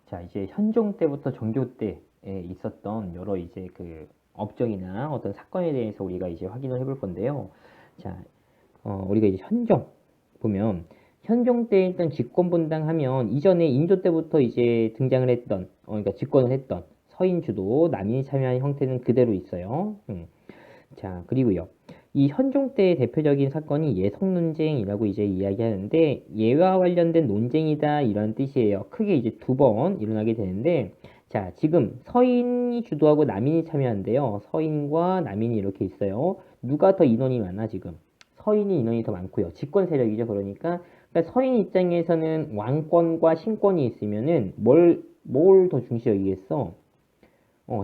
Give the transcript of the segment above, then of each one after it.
자, 이제 현종 때부터 정교 때에 있었던 여러 이제 그 업적이나 어떤 사건에 대해서 우리가 이제 확인을 해볼 건데요. 자, 우리가 이제 현종 보면 현종 때 일단 집권 분당하면 이전에 인조 때부터 이제 등장을 했던, 그러니까 집권을 했던 서인 주도 남인이 참여한 형태는 그대로 있어요. 자, 그리고요. 이 현종 때의 대표적인 사건이 예성 논쟁이라고 이제 이야기하는데 예와 관련된 논쟁이다 이런 뜻이에요. 크게 이제 두 번 일어나게 되는데 자, 지금 서인이 주도하고 남인이 참여한대요. 서인과 남인이 이렇게 있어요. 누가 더 인원이 많아 지금? 서인이 인원이 더 많고요. 집권 세력이죠. 그러니까 서인 입장에서는 왕권과 신권이 있으면은 뭘 더 중시 여기겠어?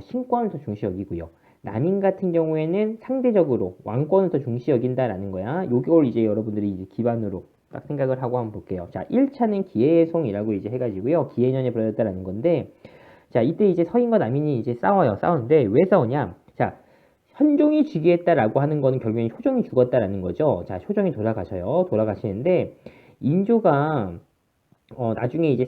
신권을 더 중시 여기고요. 남인 같은 경우에는 상대적으로 왕권을 더 중시 여긴다라는 거야. 요걸 이제 여러분들이 이제 기반으로 딱 생각을 하고 한번 볼게요. 자, 1차는 기해송이라고 이제 해가지고요. 기해년에 벌어졌다라는 건데, 자, 이때 이제 서인과 남인이 이제 싸우는데, 왜 싸우냐? 자, 현종이 즉위했다라고 하는 거는 결국엔 효종이 죽었다라는 거죠. 자, 효종이 돌아가시는데, 인조가 나중에 이제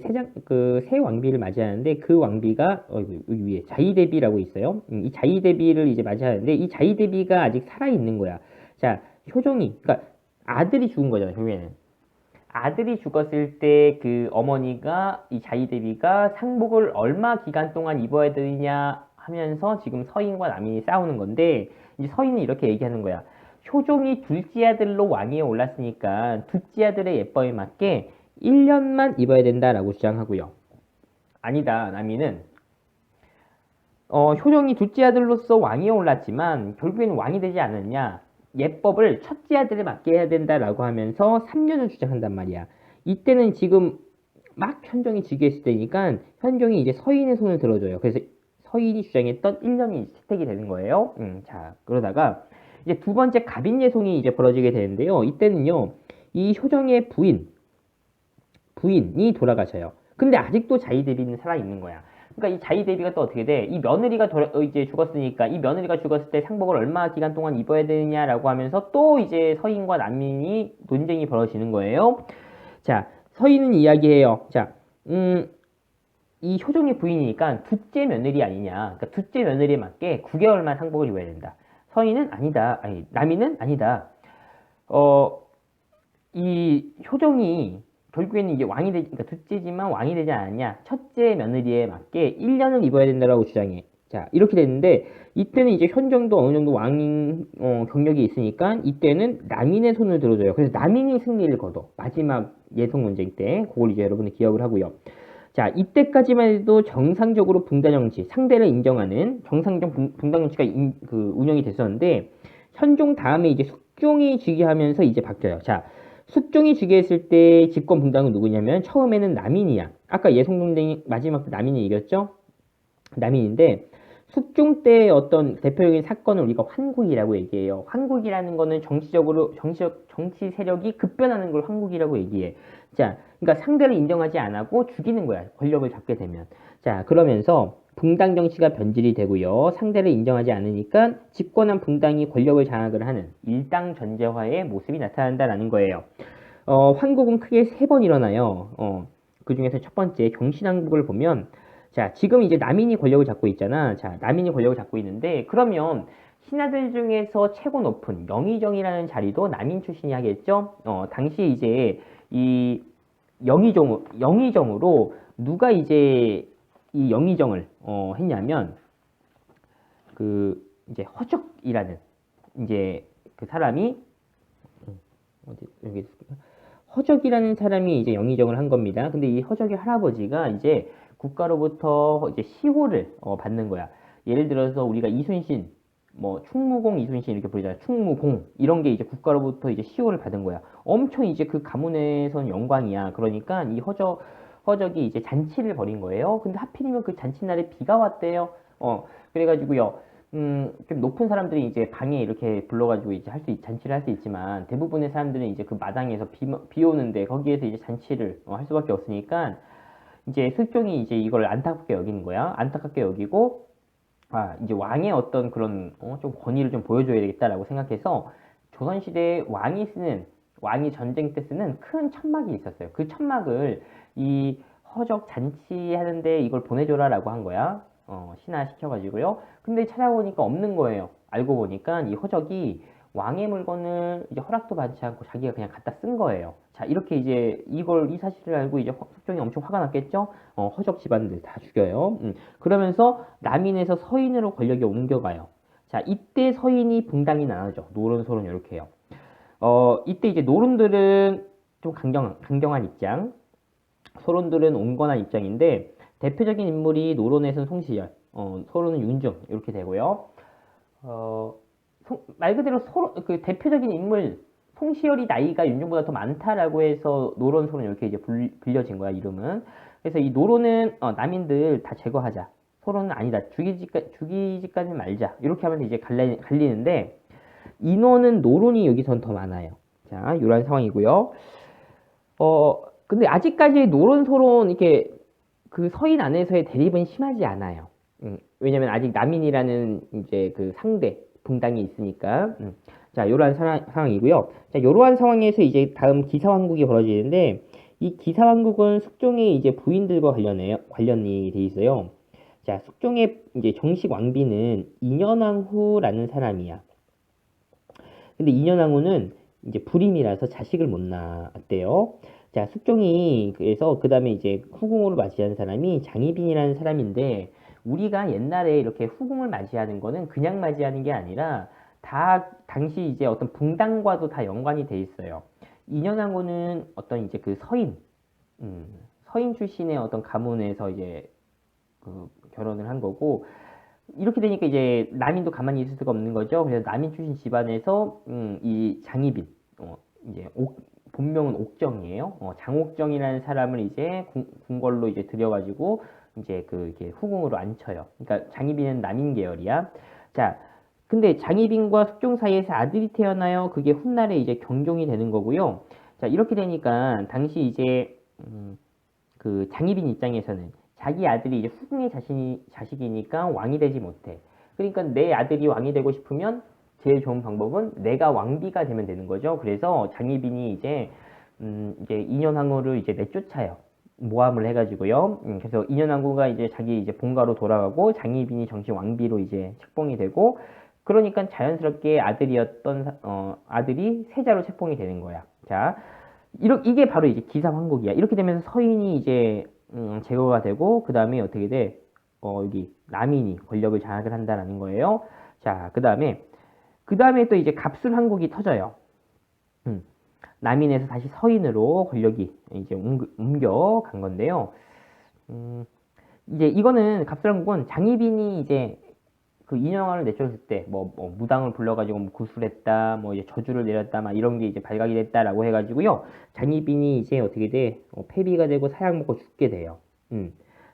새 왕비를 맞이하는데 그 왕비가 여기 위에 자이대비라고 있어요. 이 자이대비를 이제 맞이하는데 이 자이대비가 아직 살아 있는 거야. 자, 그러니까 아들이 죽은 거잖아, 결국에는. 아들이 죽었을 때 그 어머니가 이 자이대비가 상복을 얼마 기간 동안 입어야 되느냐 하면서 지금 서인과 남인이 싸우는 건데 이제 서인은 이렇게 얘기하는 거야. 효종이 둘째 아들로 왕위에 올랐으니까 둘째 아들의 예법에 맞게 1년만 입어야 된다라고 주장하고요. 아니다, 남인은 효종이 둘째 아들로서 왕위에 올랐지만 결국에는 왕이 되지 않았냐. 예법을 첫째 아들에 맞게 해야 된다라고 하면서 3년을 주장한단 말이야. 이때는 지금 막 현종이 즉위했을 때니까 현종이 이제 서인의 손을 들어줘요. 그래서 서인이 주장했던 1년이 채택이 되는 거예요. 자, 그러다가 이제 두 번째 갑인예송이 이제 벌어지게 되는데요. 이때는요, 이 효종의 부인이 돌아가셔요. 근데 아직도 자이대비는 살아있는 거야. 그러니까 이 자이대비가 또 어떻게 돼? 이 며느리가 이제 죽었으니까 이 며느리가 죽었을 때 상복을 얼마 기간 동안 입어야 되느냐라고 하면서 또 이제 서인과 남인이 논쟁이 벌어지는 거예요. 자, 서인은 이야기해요. 자, 이 효종의 부인이니까 둘째 며느리 아니냐. 그러니까 둘째 며느리에 맞게 9개월만 상복을 입어야 된다. 서인은 아니다. 아니, 남인은 아니다. 이 효종이 결국에는 이제 그러니까 둘째지만 왕이 되지 않았냐. 첫째 며느리에 맞게 1년을 입어야 된다고 주장해. 자, 이렇게 됐는데, 이때는 이제 현종도 어느 정도 경력이 있으니까, 이때는 남인의 손을 들어줘요. 그래서 남인이 승리를 거둬. 마지막 예성 논쟁 때. 그걸 이제 여러분이 기억을 하고요. 자, 이때까지만 해도 정상적으로 붕당 정치, 상대를 인정하는 정상적 붕당 정치가 운영이 됐었는데, 현종 다음에 이제 숙종이 즉위하면서 이제 바뀌어요. 자, 숙종이 즉위했을 때 집권 붕당은 누구냐면 처음에는 남인이야. 아까 예성논쟁이 마지막 때 남인이 이겼죠? 남인인데 숙종 때 어떤 대표적인 사건을 우리가 환국이라고 얘기해요. 환국이라는 거는 정치 세력이 급변하는 걸 환국이라고 얘기해. 자, 그러니까 상대를 인정하지 않고 죽이는 거야. 권력을 잡게 되면. 자, 그러면서 붕당 정치가 변질이 되고요. 상대를 인정하지 않으니까 집권한 붕당이 권력을 장악을 하는 일당 전제화의 모습이 나타난다라는 거예요. 환국은 크게 세 번 일어나요. 그 중에서 첫 번째 경신왕국을 보면 자, 지금 이제 남인이 권력을 잡고 있잖아. 자, 남인이 권력을 잡고 있는데 그러면 신하들 중에서 최고 높은 영의정이라는 자리도 남인 출신이 하겠죠? 당시 이제 이 영의정으로 누가 이제 이 영의정을 했냐면 그 이제 허적이라는 이제 그 사람이 허적이라는 사람이 이제 영의정을 한 겁니다. 근데 이 허적의 할아버지가 이제 국가로부터 이제 시호를 받는 거야. 예를 들어서 우리가 이순신, 뭐 충무공 이순신 이렇게 부르잖아요. 충무공 이런 게 이제 국가로부터 이제 시호를 받은 거야. 엄청 이제 그 가문에선 영광이야. 그러니까 이 허적이 이제 잔치를 벌인 거예요. 근데 하필이면 그 잔치날에 비가 왔대요. 그래가지고요. 좀 높은 사람들이 이제 방에 이렇게 불러가지고 이제 잔치를 할 수 있지만 대부분의 사람들은 이제 그 마당에서 비 오는데 거기에서 이제 잔치를 할 수밖에 없으니까 이제 슬종이 이제 이걸 안타깝게 여기는 거야. 안타깝게 여기고 이제 왕의 어떤 그런 좀 권위를 좀 보여줘야 되겠다라고 생각해서 조선시대 왕이 전쟁 때 쓰는 큰 천막이 있었어요. 그 천막을 이 허적 잔치하는데 이걸 보내줘라라고 한 거야. 신하 시켜가지고요. 근데 찾아보니까 없는 거예요. 알고 보니까 이 허적이 왕의 물건을 이제 허락도 받지 않고 자기가 그냥 갖다 쓴 거예요. 자, 이렇게 이제 이 사실을 알고 이제 숙종이 엄청 화가 났겠죠? 허적 집안들 다 죽여요. 그러면서 남인에서 서인으로 권력이 옮겨가요. 자, 이때 서인이 붕당이 나눠져. 노론, 소론 이렇게 해요. 이때 이제 노론들은 좀 강경한 입장, 소론들은 온건한 입장인데 대표적인 인물이 노론에서는 송시열, 소론은 윤중 이렇게 되고요. 말 그대로 그 대표적인 인물 송시열이 나이가 윤중보다 더 많다라고 해서 노론, 소론 이렇게 이제 불려진 거야 이름은. 그래서 이 노론은 남인들 다 제거하자. 소론은 아니다. 죽이지까지 말자. 이렇게 하면 이제 갈리는데 인원은 노론이 여기선 더 많아요. 자, 이런 상황이고요. 근데 아직까지 노론, 소론 이렇게 그 서인 안에서의 대립은 심하지 않아요. 왜냐면 아직 남인이라는 이제 그 상대 분당이 있으니까. 자, 이러한 상황이고요. 자, 이러한 상황에서 이제 다음 기사왕국이 벌어지는데 이 기사왕국은 숙종의 이제 부인들과 관련이 돼 있어요. 자, 숙종의 이제 정식 왕비는 인현왕후라는 사람이야. 근데 인현왕후는 이제 불임이라서 자식을 못 낳았대요. 자, 숙종이 그래서 그 다음에 이제 후궁으로 맞이한 사람이 장희빈이라는 사람인데 우리가 옛날에 이렇게 후궁을 맞이하는 거는 그냥 맞이하는 게 아니라 다 당시 이제 어떤 붕당과도 다 연관이 돼 있어요. 인현왕후는 어떤 이제 그 서인 출신의 어떤 가문에서 이제 그 결혼을 한 거고 이렇게 되니까 이제 남인도 가만히 있을 수가 없는 거죠. 그래서 남인 출신 집안에서 이 장희빈 이제 본명은 옥정이에요. 장옥정이라는 사람을 이제 궁궐로 이제 들여가지고 이제 이렇게 후궁으로 앉혀요. 그러니까 장희빈은 남인 계열이야. 자, 근데 장희빈과 숙종 사이에서 아들이 태어나요. 그게 훗날에 이제 경종이 되는 거고요. 자, 이렇게 되니까 당시 이제 그 장희빈 입장에서는 자기 아들이 이제 후궁의 자식이니까 왕이 되지 못해. 그러니까 내 아들이 왕이 되고 싶으면 제일 좋은 방법은 내가 왕비가 되면 되는 거죠. 그래서 장희빈이 이제 인현왕후를 이제 내쫓아요. 모함을 해가지고요. 그래서 인현왕후가 이제 자기 이제 본가로 돌아가고 장희빈이 정식 왕비로 이제 책봉이 되고 그러니까 자연스럽게 아들이 세자로 책봉이 되는 거야. 자, 이게 바로 이제 기사왕국이야. 이렇게 되면서 서인이 이제 제거가 되고 그 다음에 어떻게 돼? 여기 남인이 권력을 장악을 한다라는 거예요. 자, 그 다음에 또 이제 갑술왕국이 터져요. 남인에서 다시 서인으로 권력이 이제 옮겨간 건데요. 이제 이거는 갑술왕국은 장희빈이 이제 그 인현왕후를 내쫓을 때 무당을 불러가지고 뭐 구술했다, 뭐 이제 저주를 내렸다, 막 이런 게 이제 발각이 됐다라고 해가지고요. 장희빈이 이제 어떻게 돼? 폐비가 되고 사약 먹고 죽게 돼요.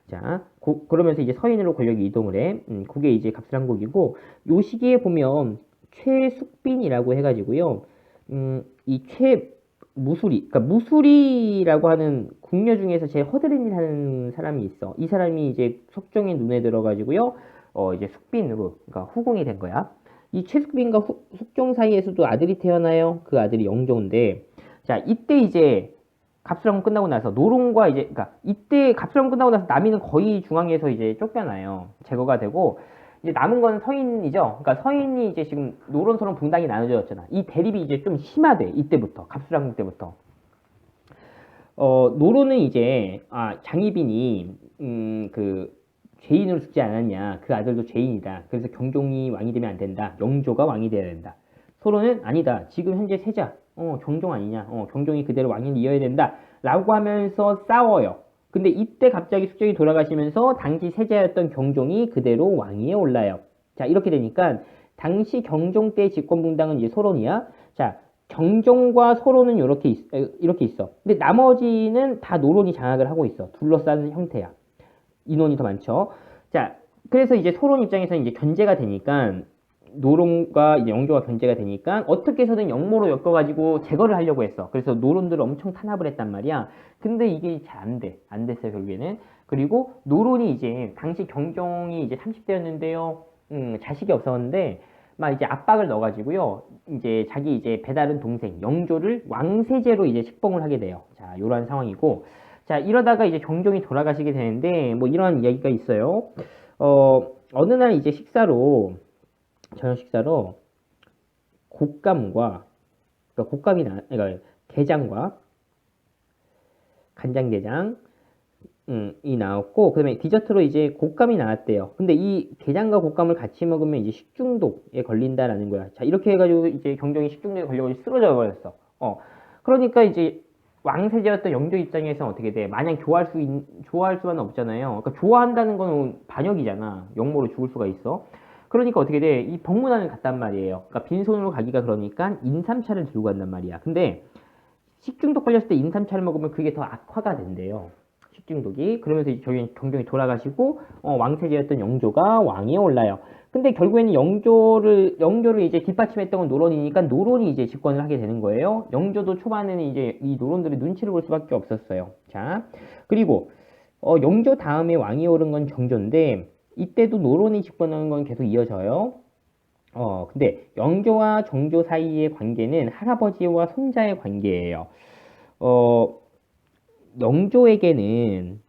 자, 그러면서 이제 서인으로 권력이 이동을 해. 그게 이제 갑술왕국이고 요 시기에 보면 최숙빈이라고 해가지고요. 이 최무수리, 그러니까 무수리라고 하는 궁녀 중에서 제일 허드렛 일 하는 사람이 있어. 이 사람이 이제 숙종의 눈에 들어가지고요. 이제 숙빈으로, 그러니까 후궁이 된 거야. 이 최숙빈과 숙종 사이에서도 아들이 태어나요. 그 아들이 영조인데, 자, 이때 이제 갑술왕국 끝나고 나서 노론과 이제, 그러니까 이때 갑술왕국 끝나고 나서 남인은 거의 중앙에서 이제 쫓겨나요. 제거가 되고, 이제 남은 건 서인이죠. 그러니까 서인이 이제 지금 노론, 소론, 붕당이 나눠졌잖아. 이 대립이 이제 좀 심화돼. 이때부터. 갑술왕국 때부터. 노론은 이제, 장희빈이, 죄인으로 죽지 않았냐. 그 아들도 죄인이다. 그래서 경종이 왕이 되면 안 된다. 영조가 왕이 돼야 된다. 소론은 아니다. 지금 현재 세자. 경종 아니냐. 경종이 그대로 왕위를 이어야 된다. 라고 하면서 싸워요. 근데 이때 갑자기 숙종이 돌아가시면서 당시 세자였던 경종이 그대로 왕위에 올라요. 자, 이렇게 되니까 당시 경종 때 집권분당은 이제 소론이야. 자, 경종과 소론은 이렇게 있어. 근데 나머지는 다 노론이 장악을 하고 있어. 둘러싸는 형태야. 인원이 더 많죠. 자, 그래서 이제 소론 입장에서는 이제 견제가 되니까 노론과 이제 영조가 견제가 되니까 어떻게 해서든 영모로 엮어가지고 제거를 하려고 했어. 그래서 노론들을 엄청 탄압을 했단 말이야. 근데 이게 잘 안 돼. 안 됐어요, 결국에는. 그리고 노론이 이제 당시 경종이 이제 30대였는데요. 자식이 없었는데 막 이제 압박을 넣어가지고요. 이제 자기 이제 배다른 동생 영조를 왕세제로 이제 책봉을 하게 돼요. 자, 요런 상황이고. 자, 이러다가 이제 종종이 돌아가시게 되는데, 뭐 이런 이야기가 있어요. 어느 날 이제 저녁 식사로 곶감과, 그러니까 그러니까 게장과 간장게장, 이 나왔고, 그 다음에 디저트로 이제 곶감이 나왔대요. 근데 이 게장과 곶감을 같이 먹으면 이제 식중독에 걸린다라는 거야. 자, 이렇게 해가지고 이제 경종이 식중독에 걸려가지고 쓰러져 버렸어. 그러니까 이제 왕세자였던 영조 입장에서는 어떻게 돼? 마냥 좋아할 수만은 없잖아요. 그러니까 좋아한다는 거는 반역이잖아. 역모로 죽을 수가 있어. 그러니까 어떻게 돼? 이 병문안을 갔단 말이에요. 그러니까 빈손으로 가기가 그러니까 인삼차를 들고 간단 말이야. 근데 식중독 걸렸을 때 인삼차를 먹으면 그게 더 악화가 된대요. 식중독이. 그러면서 경종이 돌아가시고 왕세자였던 영조가 왕위에 올라요. 근데 결국에는 영조를 이제 뒷받침했던 건 노론이니까 노론이 이제 집권을 하게 되는 거예요. 영조도 초반에는 이제 이 노론들의 눈치를 볼 수밖에 없었어요. 자, 그리고 영조 다음에 왕위에 오른 건 정조인데 이때도 노론이 집권하는 건 계속 이어져요. 근데 영조와 정조 사이의 관계는 할아버지와 손자의 관계예요. 영조에게는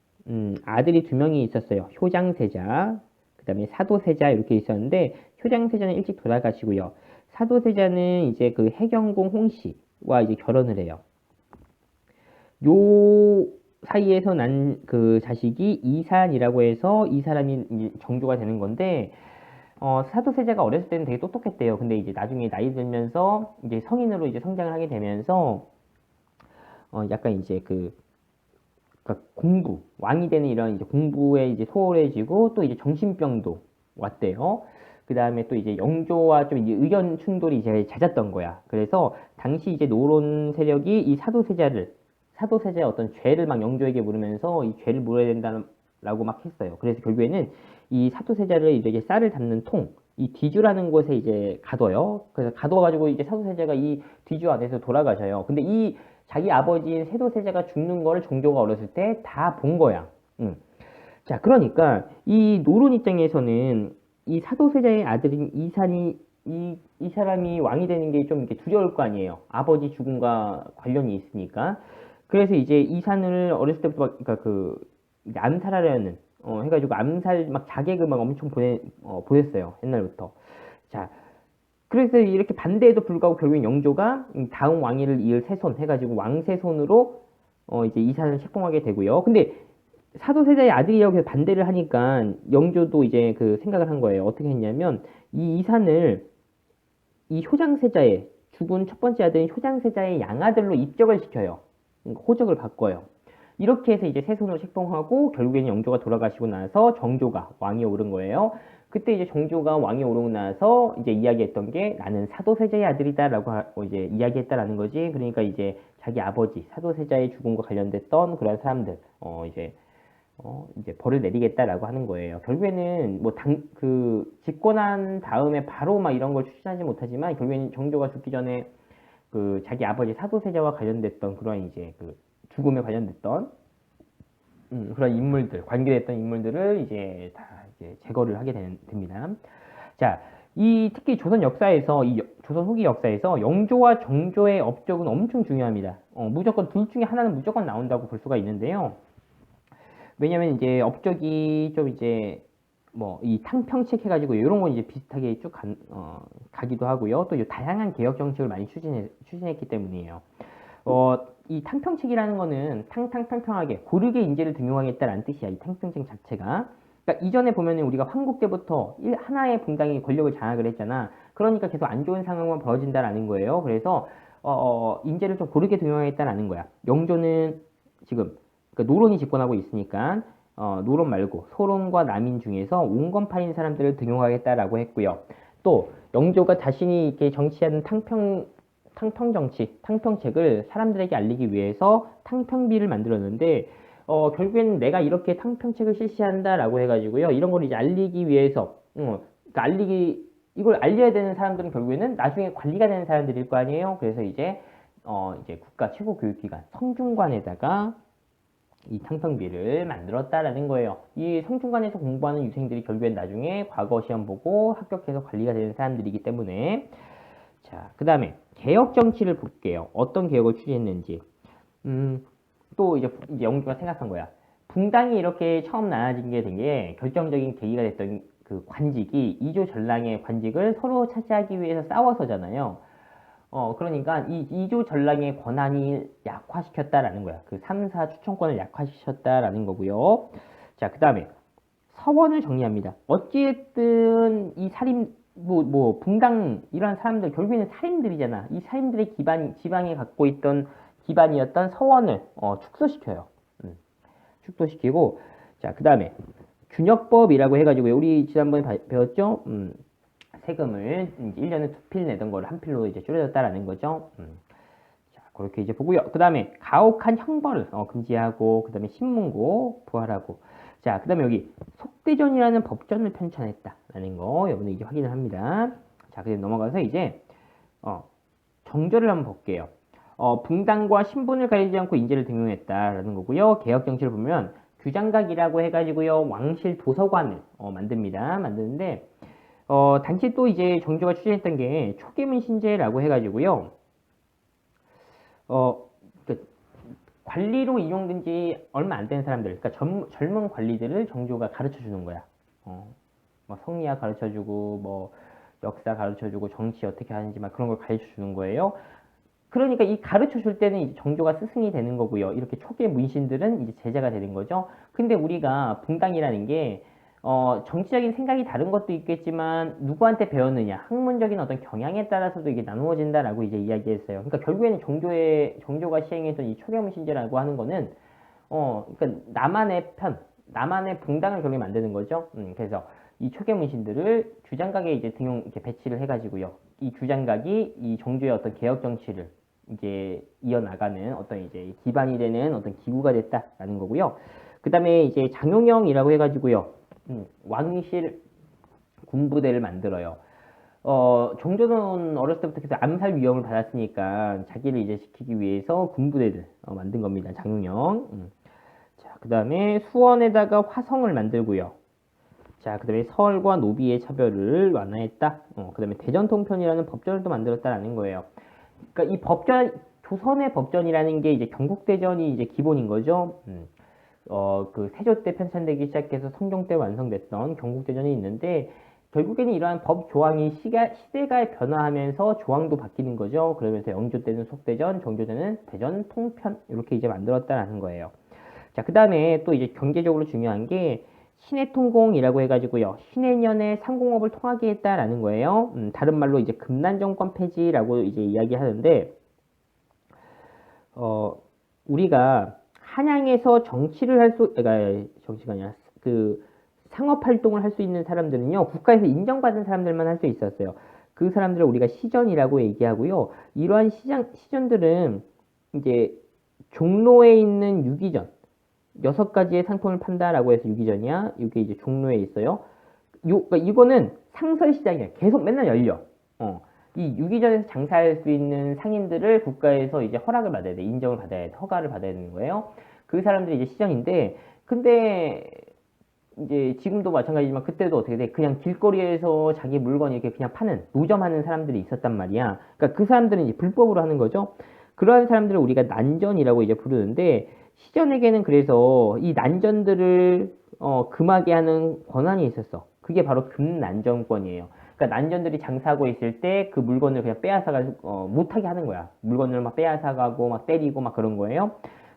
아들이 두 명이 있었어요. 효장세자, 그 다음에 사도세자 이렇게 있었는데 효장세자는 일찍 돌아가시고요. 사도세자는 이제 그 해경궁 홍씨와 이제 결혼을 해요. 요 사이에서 난 그 자식이 이산이라고 해서 이 사람이 이제 정조가 되는 건데 사도세자가 어렸을 때는 되게 똑똑했대요. 근데 이제 나중에 나이 들면서 이제 성인으로 이제 성장을 하게 되면서 약간 이제 그러니까 왕이 되는 이런 이제 공부에 이제 소홀해지고 또 이제 정신병도 왔대요. 그 다음에 또 이제 영조와 좀 이제 의견 충돌이 이제 잦았던 거야. 그래서 당시 이제 노론 세력이 이 사도세자의 어떤 죄를 막 영조에게 물으면서 이 죄를 물어야 된다라고 막 했어요. 그래서 결국에는 이 사도세자를 이제 쌀을 담는 이 뒤주라는 곳에 이제 가둬요. 그래서 가둬가지고 이제 사도세자가 이 뒤주 안에서 돌아가셔요. 근데 이 자기 아버지인 세도세자가 죽는 거를 정조가 어렸을 때 다 본 거야. 자, 그러니까 이 노론 입장에서는 이 사도세자의 아들인 이산이 이 사람이 왕이 되는 게 좀 이렇게 두려울 거 아니에요. 아버지 죽음과 관련이 있으니까. 그래서 이제 이산을 어렸을 때부터 그러니까 이제 암살하려는 해가지고 암살 막 자객을 막 엄청 보냈어요. 옛날부터. 자, 그래서 이렇게 반대에도 불구하고 결국엔 영조가 다음 왕위를 이을 세손 해가지고 왕세손으로 이제 이산을 책봉하게 되고요. 근데 사도세자의 아들이라고 해서 반대를 하니까 영조도 이제 그 생각을 한 거예요. 어떻게 했냐면 이 이산을 이 효장세자의 죽은 첫 번째 아들인 효장세자의 양아들로 입적을 시켜요. 호적을 바꿔요. 이렇게 해서 이제 세손으로 책봉하고 결국에는 영조가 돌아가시고 나서 정조가 왕위에 오른 거예요. 그때 이제 정조가 왕위에 오르고 나서 이제 이야기했던 게 나는 사도세자의 아들이다라고 이제 이야기했다라는 거지. 그러니까 이제 자기 아버지 사도세자의 죽음과 관련됐던 그런 사람들 이제 벌을 내리겠다라고 하는 거예요. 결국에는 뭐 집권한 다음에 바로 막 이런 걸 추진하지 못하지만 결국에는 정조가 죽기 전에 그 자기 아버지 사도세자와 관련됐던 그런 이제 그 죽음에 관련됐던 그런 인물들, 관계됐던 인물들을 이제 다 이제 제거를 하게 됩니다. 자, 특히 조선 역사에서, 조선 후기 역사에서 영조와 정조의 업적은 엄청 중요합니다. 무조건 둘 중에 하나는 무조건 나온다고 볼 수가 있는데요. 왜냐면 이제 업적이 좀 이제 뭐 이 탕평책 해가지고 이런 건 이제 비슷하게 쭉 가기도 하고요. 또 다양한 개혁 정책을 많이 추진했기 때문이에요. 이 탕평책이라는 거는 탕탕평평하게 고르게 인재를 등용하겠다라는 뜻이야. 이 탕평책 자체가. 그러니까 이전에 보면은 우리가 황국 때부터 하나의 분당이 권력을 장악을 했잖아. 그러니까 계속 안 좋은 상황만 벌어진다라는 거예요. 그래서 인재를 좀 고르게 등용하겠다라는 거야. 영조는 지금 그러니까 노론이 집권하고 있으니까 노론 말고 소론과 남인 중에서 온건파인 사람들을 등용하겠다라고 했고요. 또 영조가 자신이 이렇게 정치하는 탕평책을 사람들에게 알리기 위해서 탕평비를 만들었는데 결국에는 내가 이렇게 탕평책을 실시한다라고 해가지고요. 이런 걸 이제 알리기 위해서 그러니까 이걸 알려야 되는 사람들은 결국에는 나중에 관리가 되는 사람들일 거 아니에요. 그래서 이제 국가 최고 교육기관 성중관에다가 이 탕평비를 만들었다라는 거예요. 이 성중관에서 공부하는 유생들이 결국엔 나중에 과거 시험 보고 합격해서 관리가 되는 사람들이기 때문에 자, 그 다음에 개혁 정치를 볼게요. 어떤 개혁을 추진했는지. 또 이제 영조가 생각한 거야. 붕당이 이렇게 처음 나눠진 게 된 게 결정적인 계기가 됐던 그 관직이 이조 전랑의 관직을 서로 차지하기 위해서 싸워서잖아요. 그러니까 이 이조 전랑의 권한이 약화시켰다라는 거야. 그 3사 추천권을 약화시켰다라는 거고요. 자, 그 다음에 서원을 정리합니다. 어찌됐든 이 살인, 붕당, 이런 사람들, 결국에는 살인들이잖아. 이 살인들의 지방이 갖고 있던 기반이었던 서원을, 축소시켜요. 축소시키고, 자, 그 다음에, 균역법이라고 해가지고, 우리 지난번에 배웠죠? 세금을 1년에 2필 내던 거를 한 필로 이제 줄여졌다라는 거죠. 자, 그렇게 이제 보고요. 그 다음에, 가혹한 형벌을, 금지하고, 그 다음에 신문고, 부활하고, 자, 그 다음에 여기 속대전이라는 법전을 편찬했다라는 거 여러분들 이제 확인을 합니다. 자, 그럼 넘어가서 이제 정조를 한번 볼게요. 붕당과 신분을 가리지 않고 인재를 등용했다라는 거고요. 개혁 정치를 보면 규장각이라고 해가지고요 왕실 도서관을 만드는데 당시 또 이제 정조가 추진했던 게 초계문 신제라고 해가지고요. 관리로 임용된 지 얼마 안 된 사람들, 그러니까 젊은 관리들을 정조가 가르쳐 주는 거야. 뭐 성리학 가르쳐 주고, 뭐 역사 가르쳐 주고, 정치 어떻게 하는지 막 그런 걸 가르쳐 주는 거예요. 그러니까 이 가르쳐 줄 때는 이제 정조가 스승이 되는 거고요. 이렇게 초기의 문신들은 이제 제자가 되는 거죠. 근데 우리가 붕당이라는 게 정치적인 생각이 다른 것도 있겠지만 누구한테 배웠느냐, 학문적인 어떤 경향에 따라서도 이게 나누어진다라고 이제 이야기했어요. 그러니까 결국에는 정조가 시행했던 이 초계문신제라고 하는 거는 그러니까 나만의 붕당을 결국에 만드는 거죠. 그래서 이 초계문신들을 규장각에 이제 등용 이렇게 배치를 해가지고요. 이 규장각이 이 정조의 어떤 개혁 정치를 이제 이어나가는 어떤 이제 기반이 되는 어떤 기구가 됐다라는 거고요. 그 다음에 이제 장용영이라고 해가지고요. 왕실 군부대를 만들어요. 정조는 어렸을 때부터 계속 암살 위험을 받았으니까 자기를 이제 지키기 위해서 군부대를 만든 겁니다. 장용영. 자, 그 다음에 수원에다가 화성을 만들고요. 자, 그 다음에 서얼과 노비의 차별을 완화했다. 그 다음에 대전통편이라는 법전을 또 만들었다라는 거예요. 그러니까 이 법전, 조선의 법전이라는 게 이제 경국대전이 이제 기본인 거죠. 그 세조 때 편찬되기 시작해서 성종 때 완성됐던 경국대전이 있는데 결국에는 이러한 법 조항이 시대가 변화하면서 조항도 바뀌는 거죠. 그러면서 영조 때는 속대전, 정조 때는 대전 통편 이렇게 이제 만들었다라는 거예요. 자, 그 다음에 또 이제 경제적으로 중요한 게 신해통공이라고 해가지고요. 신해년에 상공업을 통하게 했다라는 거예요. 다른 말로 이제 금난정권 폐지라고 이제 이야기하는데 우리가 한양에서 정치를 정치가 아니라 그 상업 활동을 할 수 있는 사람들은요, 국가에서 인정받은 사람들만 할 수 있었어요. 그 사람들을 우리가 시전이라고 얘기하고요. 이러한 시전들은 이제 종로에 있는 유기전, 6가지의 상품을 판다라고 해서 유기전이야. 이게 이제 종로에 있어요. 그러니까 이거는 상설시장이야. 계속 맨날 열려. 이 유기전에서 장사할 수 있는 상인들을 국가에서 이제 허락을 받아야 돼. 인정을 받아야 돼. 허가를 받아야 되는 거예요. 그 사람들이 이제 시장인데, 근데 이제 지금도 마찬가지지만 그때도 어떻게 돼? 그냥 길거리에서 자기 물건 이렇게 그냥 파는, 노점하는 사람들이 있었단 말이야. 그러니까 그 사람들은 이제 불법으로 하는 거죠. 그러한 사람들을 우리가 난전이라고 이제 부르는데, 시전에게는 그래서 이 난전들을 금하게 하는 권한이 있었어. 그게 바로 금난전권이에요. 그러니까 난전들이 장사하고 있을 때 그 물건을 그냥 빼앗아가지고 못하게 하는 거야. 물건을 막 빼앗아가고 막 때리고 막 그런 거예요.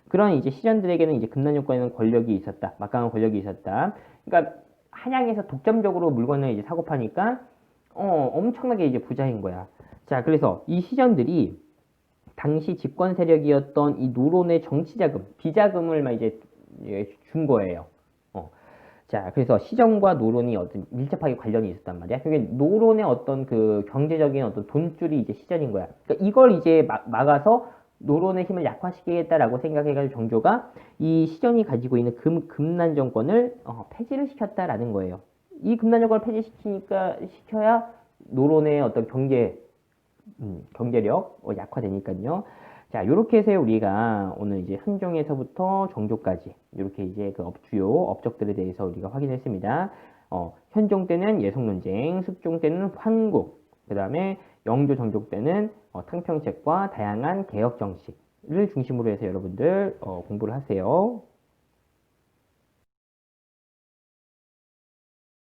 그런 이제 시전들에게는 이제 금난전권에는 권력이 있었다. 막강한 권력이 있었다. 그러니까 한양에서 독점적으로 물건을 이제 사고 파니까 엄청나게 이제 부자인 거야. 자, 그래서 이 시전들이 당시 집권 세력이었던 이 노론의 정치자금, 비자금을 막 이제 준 거예요. 자, 그래서 시정과 노론이 어떤 밀접하게 관련이 있었단 말이야. 그게 노론의 어떤 그 경제적인 어떤 돈줄이 이제 시전인 거야. 그러니까 이걸 이제 막아서 노론의 힘을 약화시키겠다라고 생각해가지고 정조가 이 시정이 가지고 있는 금난 정권을 폐지를 시켰다라는 거예요. 이 금난 정권을 시켜야 노론의 어떤 경제력 약화되니까요. 자, 요렇게 해서 우리가 오늘 이제 현종에서부터 정조까지 이렇게 이제 그 주요 업적들에 대해서 우리가 확인했습니다. 현종 때는 예속논쟁, 숙종 때는 환국, 그 다음에 영조 정종 때는 탕평책과 다양한 개혁 정치, 중심으로 해서 여러분들 공부를 하세요.